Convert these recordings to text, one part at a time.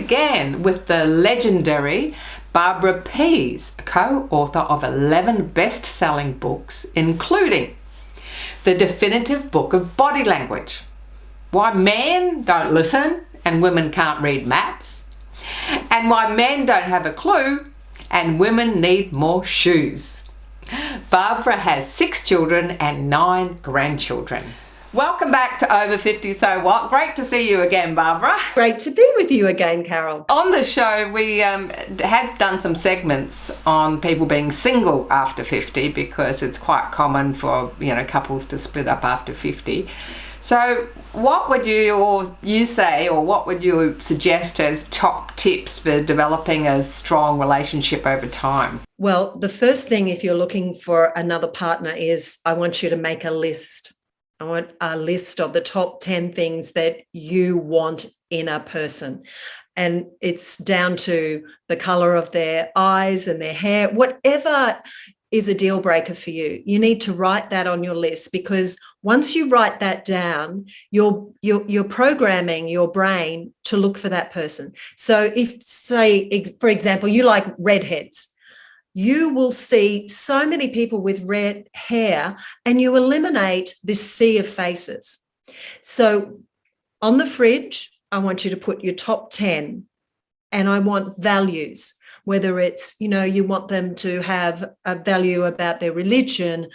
again with the legendary Barbara Pease, co-author of 11 best-selling books, including The Definitive Book of Body Language, Why Men Don't Listen and Women Can't Read Maps, and Why Men Don't Have a Clue and Women Need More Shoes. Barbara has 6 children and 9 grandchildren. Welcome back to Over 50 So What. Great to see you again, Barbara. Great to be with you again, Carol. On the show, we have done some segments on people being single after 50 because it's quite common for couples to split up after 50. So what would you say, or what would you suggest as top tips for developing a strong relationship over time? Well, the first thing, if you're looking for another partner, is I want you to make a list. I want a list of the top 10 things that you want in a person. And it's down to the color of their eyes and their hair, whatever is a deal breaker for you. You need to write that on your list, because once you write that down, you're programming your brain to look for that person. So if, say, for example, you like redheads, you will see so many people with red hair and you eliminate this sea of faces. So on the fridge, I want you to put your top 10, and I want values, whether it's, you want them to have a value about their religion,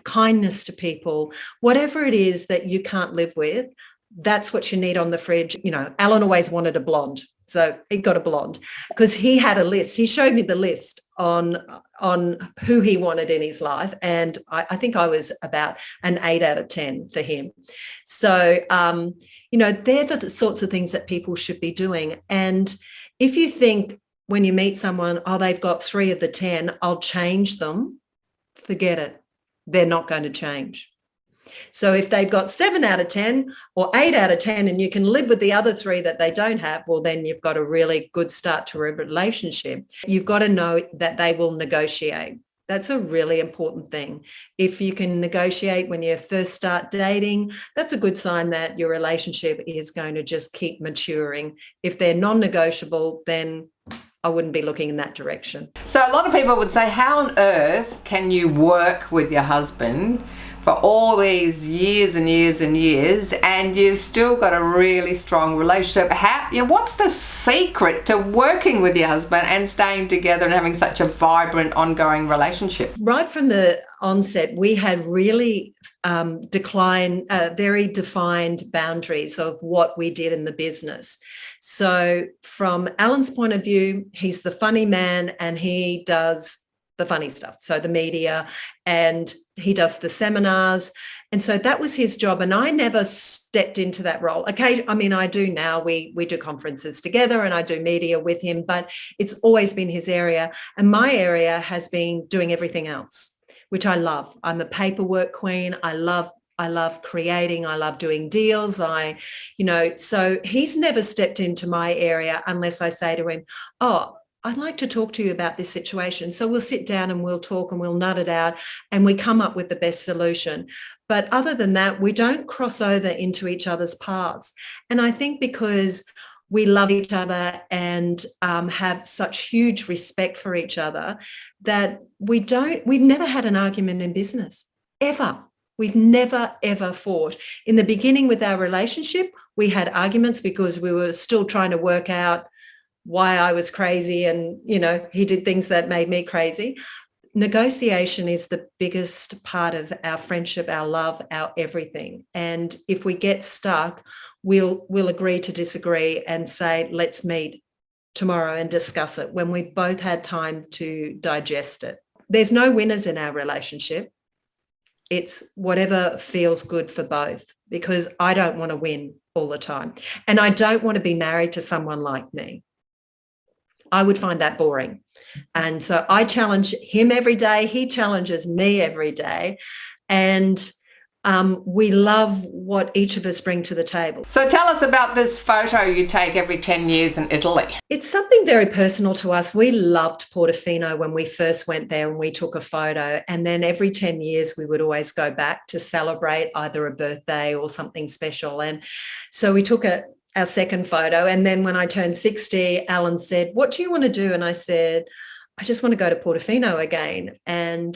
kindness to people, whatever it is that you can't live with, that's what you need on the fridge. Alan always wanted a blonde. So he got a blonde because he had a list. He showed me the list on who he wanted in his life. And I think I was about an 8 out of 10 for him. So, they're the sorts of things that people should be doing. And if you think when you meet someone, they've got 3 of the 10, I'll change them, forget it. They're not going to change. So if they've got 7 out of 10 or 8 out of 10 and you can live with the other 3 that they don't have, well, then you've got a really good start to a relationship. You've got to know that they will negotiate. That's a really important thing. If you can negotiate when you first start dating, that's a good sign that your relationship is going to just keep maturing. If they're non-negotiable, then I wouldn't be looking in that direction. So a lot of people would say, how on earth can you work with your husband for all these years and years and years and you've still got a really strong relationship? What's the secret to working with your husband and staying together and having such a vibrant ongoing relationship? Right from the onset, we had really very defined boundaries of what we did in the business. So from Alan's point of view, he's the funny man and he does the funny stuff, so the media, and he does the seminars. And so that was his job. And I never stepped into that role. Okay, I do now. We do conferences together and I do media with him, but it's always been his area. And my area has been doing everything else, which I love. I'm a paperwork queen. I love creating. I love doing deals. So he's never stepped into my area unless I say to him, I'd like to talk to you about this situation. So we'll sit down and we'll talk and we'll nut it out and we come up with the best solution. But other than that, we don't cross over into each other's paths. And I think because we love each other and have such huge respect for each other that we've never had an argument in business, ever. We've never, ever fought. In the beginning with our relationship, we had arguments because we were still trying to work out why I was crazy and, he did things that made me crazy. Negotiation is the biggest part of our friendship, our love, our everything. And if we get stuck, we'll agree to disagree and say, let's meet tomorrow and discuss it when we've both had time to digest it. There's no winners in our relationship. It's whatever feels good for both, because I don't want to win all the time. And I don't want to be married to someone like me. I would find that boring. And so I challenge him every day. He challenges me every day. And we love what each of us bring to the table. So tell us about this photo you take every 10 years in Italy. It's something very personal to us. We loved Portofino when we first went there and we took a photo. And then every 10 years, we would always go back to celebrate either a birthday or something special. And so we took our second photo. And then when I turned 60, Alan said, what do you want to do? And I said, I just want to go to Portofino again. And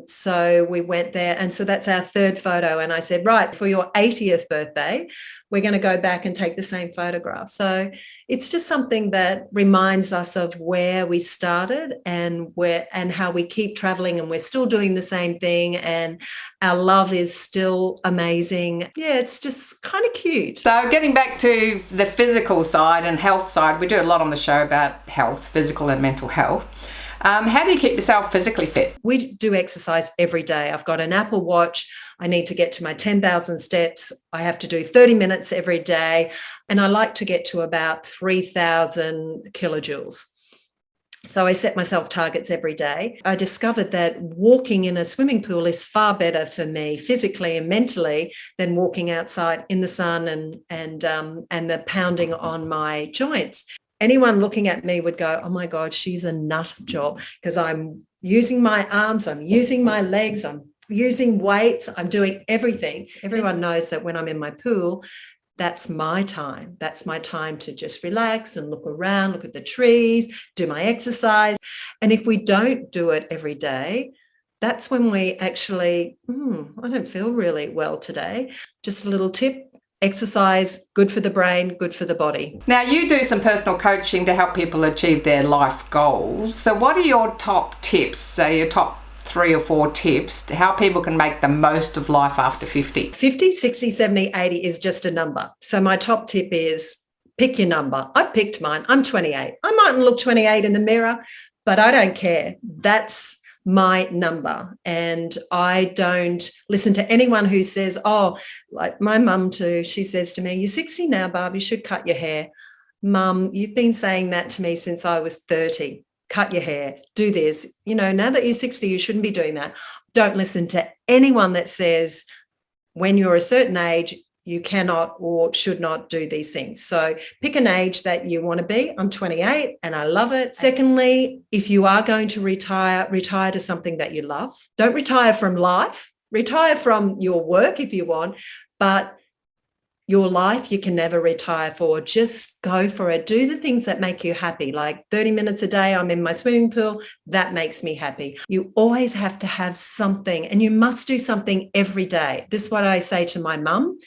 so we went there. And so that's our third photo. And I said, right, for your 80th birthday, we're going to go back and take the same photograph. So it's just something that reminds us of where we started and how we keep traveling, and we're still doing the same thing. And our love is still amazing. Yeah, it's just kind of cute. So getting back to the physical side and health side, we do a lot on the show about health, physical and mental health. How do you keep yourself physically fit? We do exercise every day. I've got an Apple Watch. I need to get to my 10,000 steps. I have to do 30 minutes every day. And I like to get to about 3,000 kilojoules. So I set myself targets every day. I discovered that walking in a swimming pool is far better for me physically and mentally than walking outside in the sun and the pounding on my joints. Anyone looking at me would go, oh my God, she's a nut job, because I'm using my arms, I'm using my legs, I'm using weights, I'm doing everything. Everyone knows that when I'm in my pool, that's my time. That's my time to just relax and look around, look at the trees, do my exercise. And if we don't do it every day, that's when we actually, I don't feel really well today. Just a little tip. Exercise, good for the brain, good for the body. Now, you do some personal coaching to help people achieve their life goals. So what are your top tips, say your top 3 or 4 tips to how people can make the most of life after 50? 50, 60, 70, 80 is just a number. So my top tip is pick your number. I've picked mine. I'm 28. I mightn't look 28 in the mirror, but I don't care. That's my number. And I don't listen to anyone who says, oh, like my mum too, she says to me, you're 60 now, Barb, you should cut your hair. Mum, you've been saying that to me since I was 30. Cut your hair, do this. You know, now that you're 60, you shouldn't be doing that. Don't listen to anyone that says when you're a certain age, you cannot or should not do these things. So pick an age that you want to be. I'm 28 and I love it. Secondly, if you are going to retire to something that you love. Don't retire from life. Retire from your work if you want, but your life you can never retire for. Just go for it. Do the things that make you happy. Like 30 minutes a day, I'm in my swimming pool. That makes me happy. You always have to have something, and you must do something every day. This is what I say to my mum,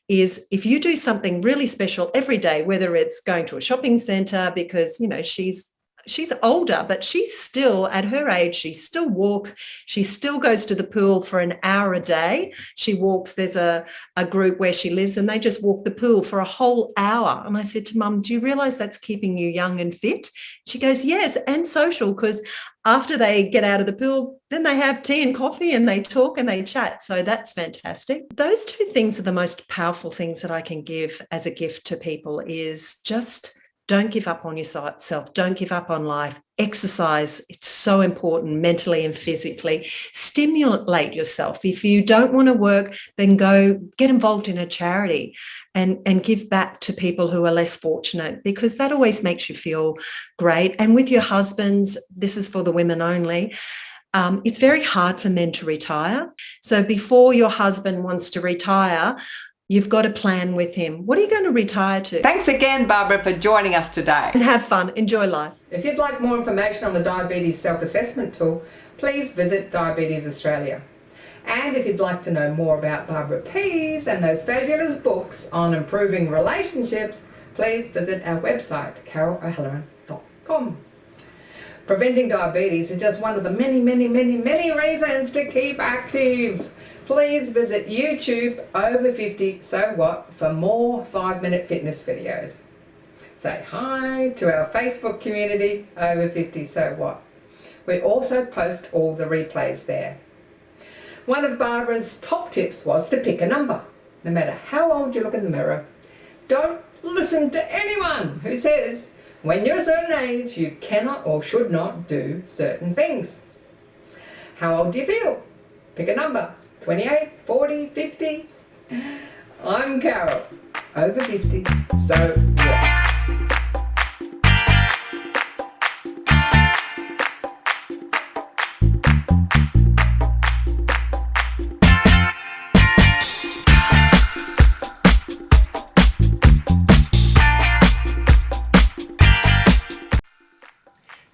is if you do something really special every day, whether it's going to a shopping centre, because, you know, she's older, but she's still, at her age, she still walks. She still goes to the pool for an hour a day. She walks. There's a group where she lives and they just walk the pool for a whole hour. And I said to Mum, do you realise that's keeping you young and fit? She goes, yes, and social, because after they get out of the pool, then they have tea and coffee and they talk and they chat. So that's fantastic. Those 2 things are the most powerful things that I can give as a gift to people, is just don't give up on yourself. Don't give up on life. Exercise. It's so important mentally and physically. Stimulate yourself. If you don't want to work, then go get involved in a charity and give back to people who are less fortunate, because that always makes you feel great. And with your husbands, this is for the women only. It's very hard for men to retire. So before your husband wants to retire, you've got to plan with him. What are you going to retire to? Thanks again, Barbara, for joining us today. And have fun. Enjoy life. If you'd like more information on the Diabetes Self-Assessment Tool, please visit Diabetes Australia. And if you'd like to know more about Barbara Pease and those fabulous books on improving relationships, please visit our website, carolo'halloran.com. Preventing diabetes is just one of the many, many, many, many reasons to keep active. Please visit YouTube Over 50 So What for more 5-minute fitness videos. Say hi to our Facebook community Over 50 So What. We also post all the replays there. One of Barbara's top tips was to pick a number. No matter how old you look in the mirror, don't listen to anyone who says when you're a certain age you cannot or should not do certain things. How old do you feel? Pick a number. 28, 40, 50. I'm Carol, over 50, so what?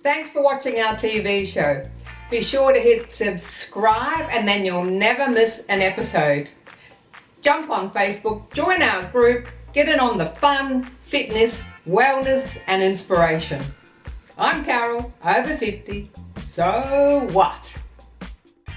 Thanks for watching our TV show. Be sure to hit subscribe and then you'll never miss an episode. Jump on Facebook, join our group, get in on the fun, fitness, wellness and inspiration. I'm Carol, over 50. So what?